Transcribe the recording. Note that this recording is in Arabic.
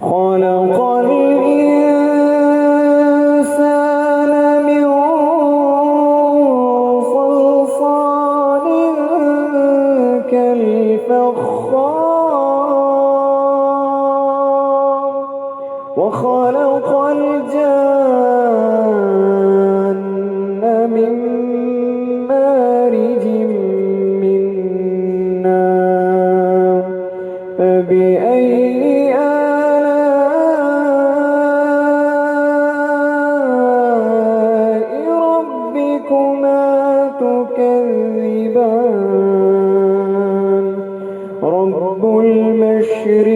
خلق الإنسان من صلصال كالفخار وخلق الجن من مارج من نار فبأي ربكما تكذبان رب المشرقين